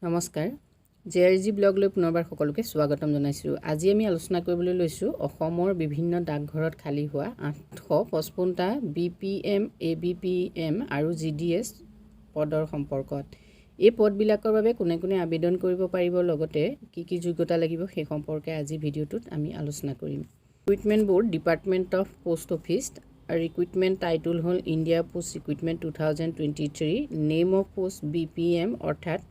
নমস্কাৰ জেআৰজি ব্লগলৈ পুনৰবাৰ সকলোকে স্বাগতম জনাইছোঁ। আজি আমি আলোচনা কৰিবলৈ লৈছোঁ অসমৰ বিভিন্ন ডাকঘৰত খালী হোৱা 855টা BPM, ABPM আৰু GDS পদৰ সম্পৰ্কত। এই পদবিলাকৰ বাবে কোনে কোনে আবেদন কৰিব পাৰিব, লগতে কি যোগ্যতা লাগিব সেই সম্পৰ্কে আজি ভিডিঅ'টোত আমি আলোচনা কৰিম। Recruitment board, department of post office. Recruitment title হ'ল India post recruitment 2023। Name of post BPM অৰ্থাৎ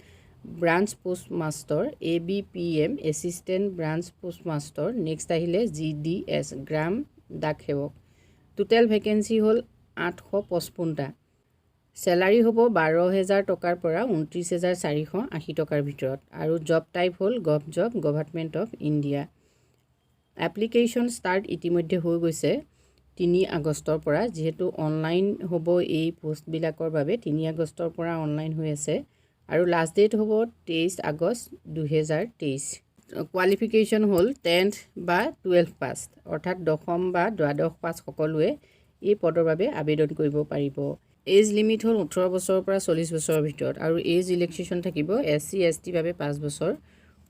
branch post master, ABPM assistant branch post master, next আহিলে GDS Gram Dak Sevak. Total vacancy হ'ল 855টা। চেলাৰী হ'ব 12,000 টকাৰ পৰা 29,480 টকাৰ ভিতৰত, আৰু জব টাইপ হ'ল job, government of India. Application start ইতিমধ্যে হৈ গৈছে 3 আগষ্টৰ পৰা, যিহেতু অনলাইন হ'ব এই পোষ্টবিলাকৰ বাবে 3 আগষ্টৰ পৰা অনলাইন হৈ আছে, আৰু লাষ্ট ডেট হ'ব 23 আগষ্ট 2023। কোৱালিফিকেশ্যন হ'ল 10th বা 12th পাছ, অৰ্থাৎ 10ম বা দ্বাদশ পাছ সকলোৱে এই পদৰ বাবে আবেদন কৰিব পাৰিব। এজ লিমিট হ'ল 18 বছৰৰ পৰা 40 বছৰৰ ভিতৰত, আৰু এজ ৰিলেক্সেশ্যন থাকিব SC ST বাবে 5 বছৰ,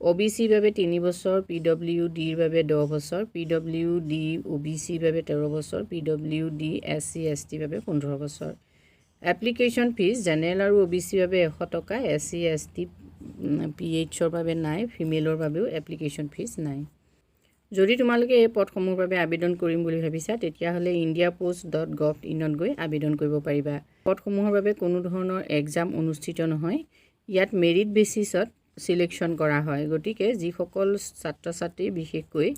OBC বাবে 3 বছৰ, PWD বাবে 10 বছৰ, PWD OBC বাবে 13 বছৰ, PWD SC ST বাবে 15 বছৰ। এপ্লিকেশ্যন ফিজ জেনেৰেল আৰু OBC বাবে 100 টকা, SC ST PHৰ বাবে নাই, ফিমেলৰ বাবেও এপ্লিকেশ্যন ফিজ নাই। যদি তোমালোকে এই পদসমূহৰ বাবে আবেদন কৰিম বুলি ভাবিছা, তেতিয়াহ'লে indiapost.gov.in গৈ আবেদন কৰিব পাৰিবা। পদসমূহৰ বাবে কোনো ধৰণৰ এক্সাম অনুষ্ঠিত নহয়, ইয়াত মেৰিট বেচিছত চিলেকশ্যন কৰা হয়। গতিকে যিসকল ছাত্ৰ ছাত্ৰী বিশেষকৈ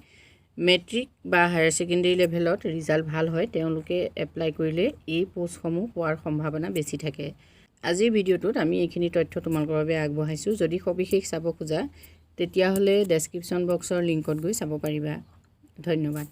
মেট্ৰিক বা হায়াৰ ছেকেণ্ডেৰী লেভেলত ৰিজাল্ট ভাল হয়, তেওঁলোকে এপ্লাই কৰিলে এই পোষ্টসমূহ পোৱাৰ সম্ভাৱনা বেছি থাকে। আজিৰ ভিডিঅ'টোত আমি এইখিনি তথ্য তোমালোকৰ বাবে আগবঢ়াইছোঁ। যদি সবিশেষ চাব খোজা তেতিয়াহ'লে ডেছক্ৰিপশ্যন বক্সৰ লিংকত গৈ চাব পাৰিবা। ধন্যবাদ।